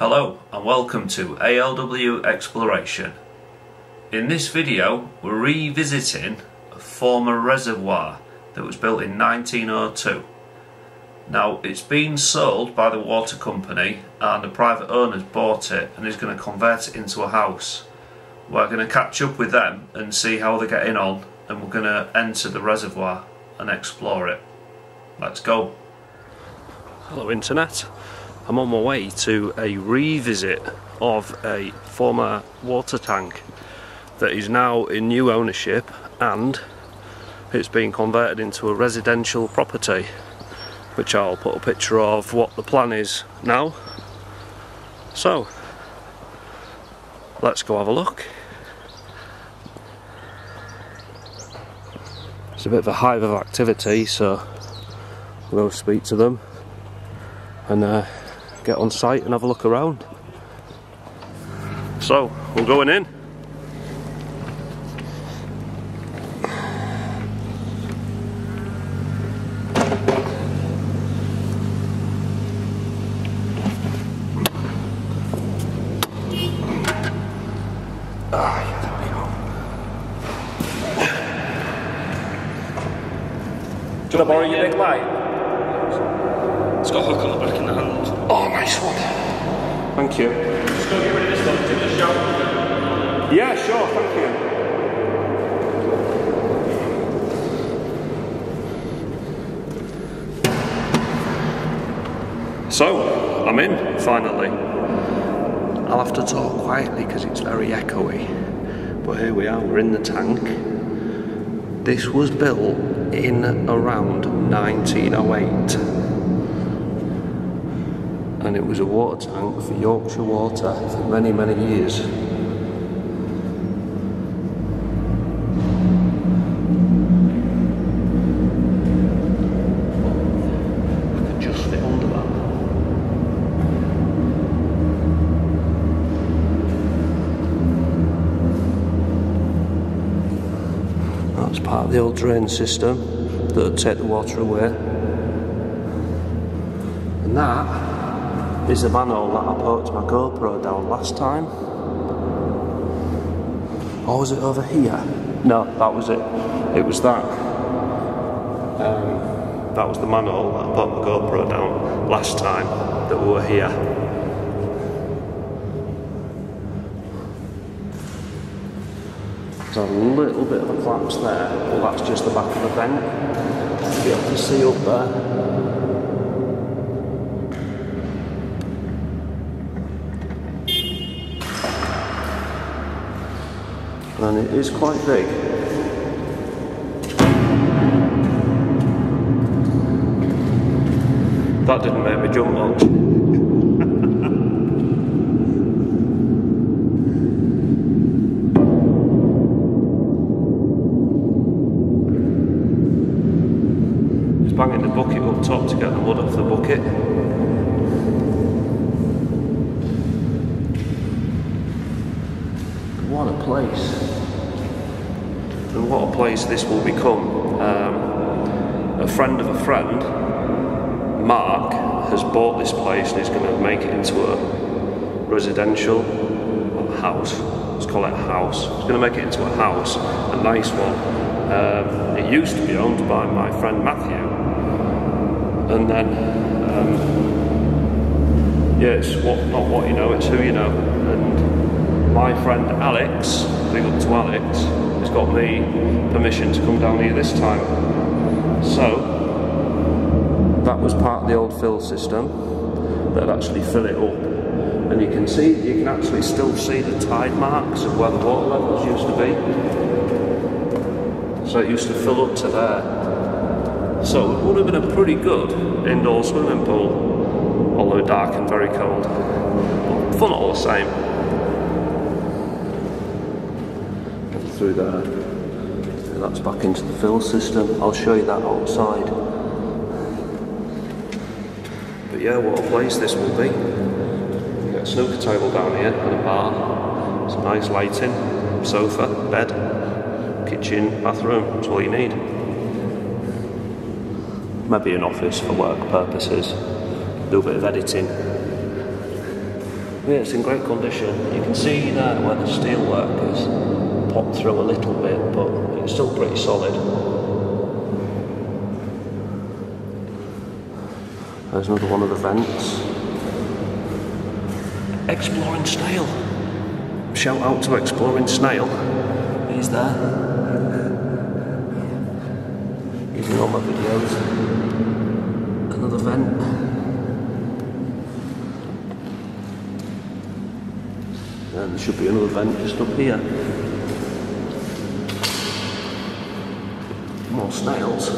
Hello and welcome to ALW Exploration. In this video we're revisiting a former reservoir that was built in 1902. Now it's been sold by the water company and the private owners bought it and is going to convert it into a house. We're going to catch up with them and see how they're getting on, and we're going to enter the reservoir and explore it. Let's go. Hello Internet. I'm on my way to a revisit of a former water tank that is now in new ownership, and it's been converted into a residential property, which I'll put a picture of what the plan is now. So let's go have a look. It's a bit of a hive of activity, so we'll go speak to them and get on site and have a look around. So we're going in. Can I borrow your big light? It's got a hook on the back in the hand. Oh, nice one. Thank you. Just go get rid of this one, take the shower. Yeah, sure, thank you. So, I'm in, finally. I'll have to talk quietly because it's very echoey. But here we are, we're in the tank. This was built in around 1908. And it was a water tank for Yorkshire Water for many, many years. I could just fit under that. That's part of the old drain system that would take the water away. And that is the manhole that I poked my GoPro down last time. Or was it over here? No, that was it. It was that. That was the manhole that I put my GoPro down last time that we were here. There's a little bit of a collapse there, but that's just the back of the vent. You'll be able to see up there. And it is quite big. That didn't make me jump much. Just banging the bucket up top to get the mud off the bucket. What a place. And what a place this will become. A friend of a friend, Mark, has bought this place and is going to make it into a residential house. Let's call it a house. He's going to make it into a house, a nice one. It used to be owned by my friend Matthew. And then, yeah, it's not what you know, it's who you know. And my friend Alex, big up to Alex, has got me permission to come down here this time. So, that was part of the old fill system that would actually fill it up. And you can actually still see the tide marks of where the water levels used to be. So it used to fill up to there. So it would have been a pretty good indoor swimming pool, although dark and very cold. But fun all the same. Through there. That's back into the fill system. I'll show you that outside. But yeah, what a place this will be. You get a snooker table down here and a bar. Some nice lighting, sofa, bed, kitchen, bathroom. That's all you need. maybe an office for work purposes, do a bit of editing. Yeah, it's in great condition. You can see there where the steel work has popped through a little bit, but it's still pretty solid. There's another one of the vents. Exploring Snail. Shout out to Exploring Snail. He's there. He's in all my videos. Another vent. And there should be another vent just up here. More snails.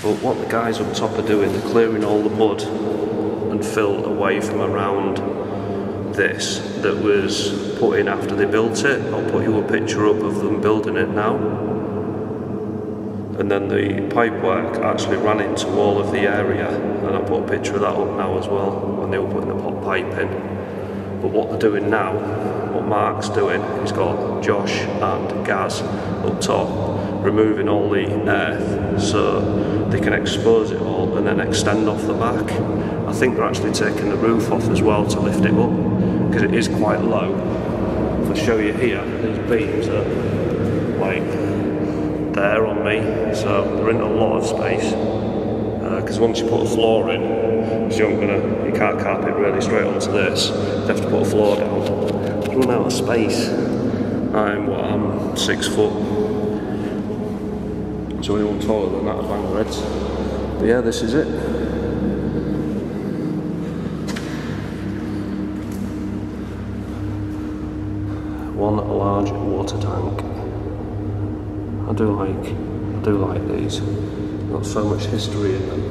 But what the guys up top are doing, they're clearing all the mud and fill away from around this that was put in after they built it. I'll put you a picture up of them building it now. And then the pipework actually ran into all of the area, and I put a picture of that up now as well when they were putting the pot pipe in. But what they're doing now, what Mark's doing, he's got Josh and Gaz up top removing all the earth so they can expose it all and then extend off the back. I think they're actually taking the roof off as well to lift it up, because it is quite low. If I show you here, these beams are like there on me, so they're in a lot of space. Because once you put a floor in, you can't carpet really straight onto this. You have to put a floor down. You run out of space. I'm 6 foot. So anyone taller than that would bang their heads. But yeah, this is it. One large water tank. I do like these. Got so much history in them.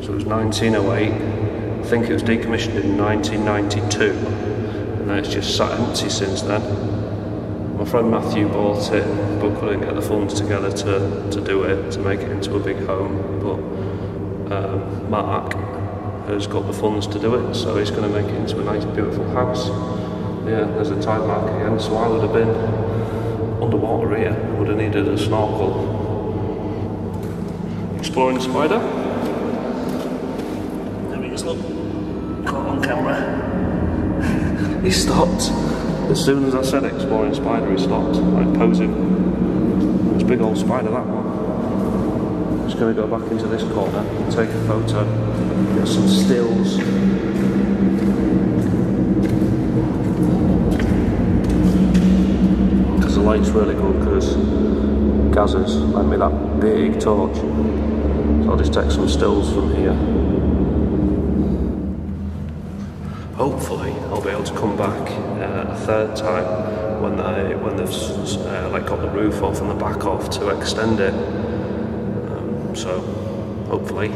So it was 1908. I think it was decommissioned in 1992, and then it's just sat empty since then. My friend Matthew bought it, but couldn't get the funds together to do it, to make it into a big home. But Mark has got the funds to do it, so he's going to make it into a nice, beautiful house. Yeah, there's a tide mark again, so I would have been underwater here. Would have needed a snorkel. Exploring spider. There he is, look. Caught on camera. He stopped. As soon as I said exploring spider, he stopped, like posing. It's a big old spider, that one. Just going to go back into this corner, take a photo, get some stills. Because the light's really good, because Gaz has lent me that big torch. So I'll just take some stills from here. Hopefully I'll be able to come back a third time when they've like got the roof off and the back off to extend it. So hopefully,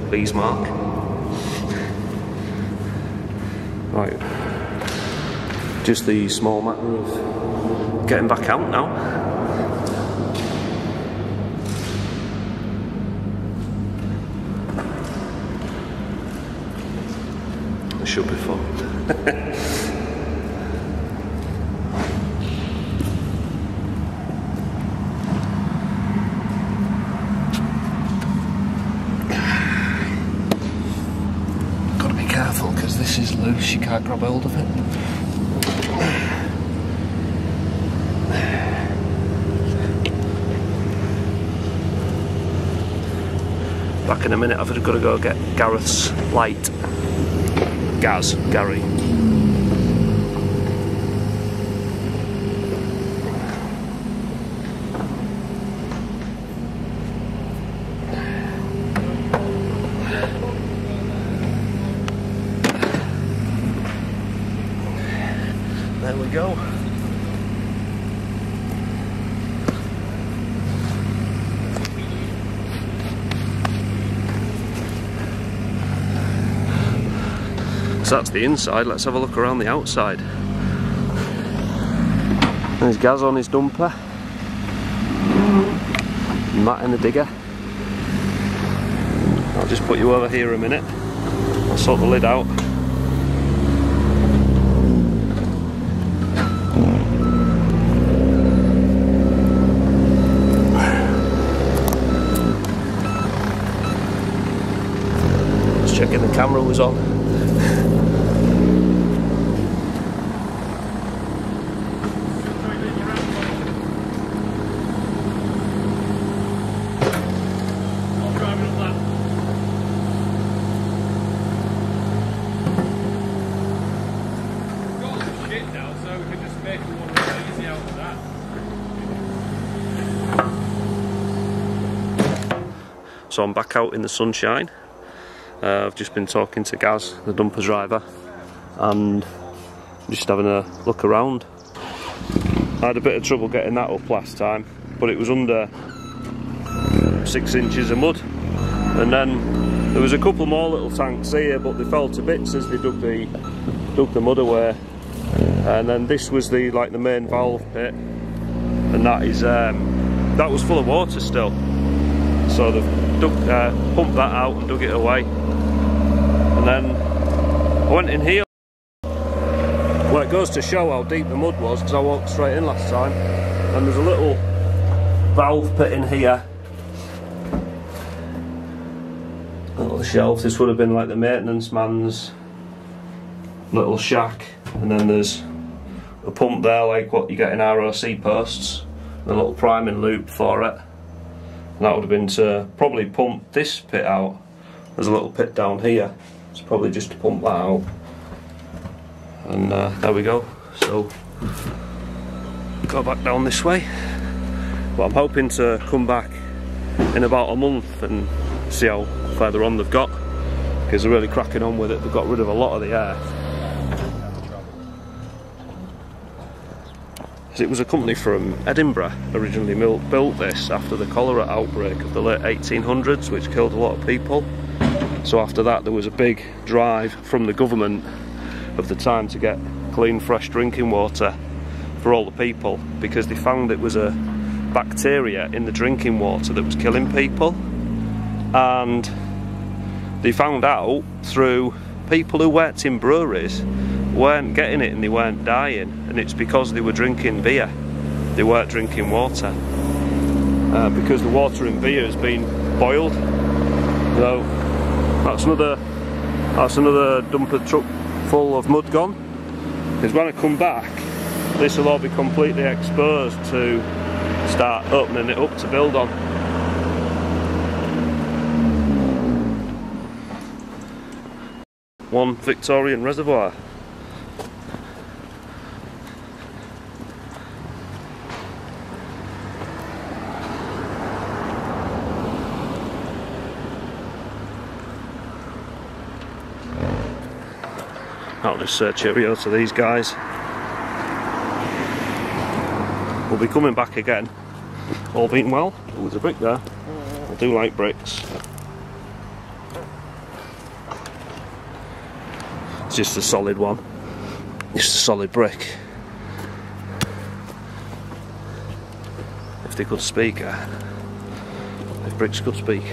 please Mark. Right, just the small matter of getting back out now. Should be fun. Gotta be careful because this is loose, you can't grab hold of it. Back in a minute, I've got to go get Gareth's light. Gary. There we go. So that's the inside, let's have a look around the outside. There's Gaz on his dumper. Matt in the digger. I'll just put you over here a minute. I'll sort the lid out. Just checking the camera was on. So I'm back out in the sunshine. I've just been talking to Gaz, the dumper driver, and just having a look around. I had a bit of trouble getting that up last time, but it was under 6 inches of mud. And then there was a couple more little tanks here, but they fell to bits as they dug the mud away. And then this was the main valve pit, and that is that was full of water still. So they've pumped that out and dug it away. And then I went in here. Well, it goes to show how deep the mud was, because I walked straight in last time. And there's a little valve pit in here. A little shelf. This would have been like the maintenance man's little shack. And then there's a pump there, like what you get in ROC posts. And a little priming loop for it. And that would have been to probably pump this pit out. There's a little pit down here. It's probably just to pump that out. And there we go. So go back down this way. But I'm hoping to come back in about a month and see how further on they've got, because they're really cracking on with it. They've got rid of a lot of the air. It was a company from Edinburgh originally built this after the cholera outbreak of the late 1800s, which killed a lot of people. So after that there was a big drive from the government of the time to get clean, fresh drinking water for all the people, because they found it was a bacteria in the drinking water that was killing people. And they found out through people who worked in breweries weren't getting it and they weren't dying, and it's because they were drinking beer. They weren't drinking water, because the water in beer has been boiled. So that's another dumper truck full of mud gone. Because when I come back, this will all be completely exposed to start opening it up to build on. One Victorian reservoir. I'll just say cheerio to these guys. We'll be coming back again, all being well. Oh, there's a brick there. I do like bricks. It's just a solid one. Just a solid brick. If they could speak, if bricks could speak,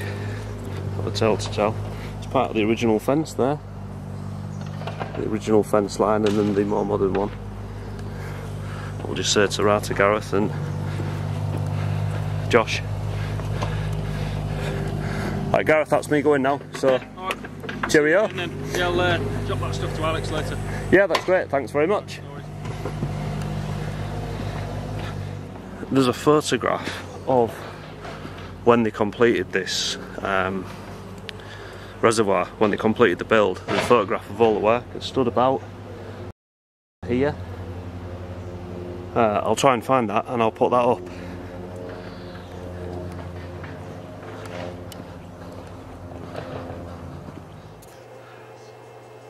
I've a tale to tell. It's part of the original fence there. The original fence line, and then the more modern one. We'll just say to Gareth and Josh. Right, Gareth, that's me going now, so yeah, right. Cheerio. And then, yeah, I'll drop that stuff to Alex later. Yeah, that's great, thanks very much. No worries. There's a photograph of when they completed this reservoir, when they completed the build. There's a photograph of all the work. It stood about here. I'll try and find that and I'll put that up.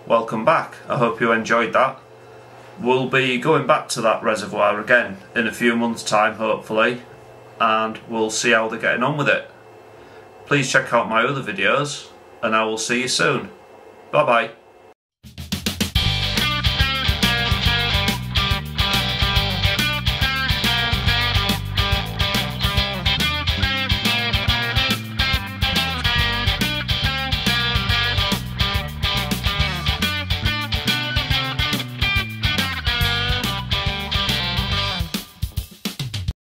Welcome back. I hope you enjoyed that. We'll be going back to that reservoir again in a few months' time, hopefully, and we'll see how they're getting on with it. Please check out my other videos, and I will see you soon. Bye bye.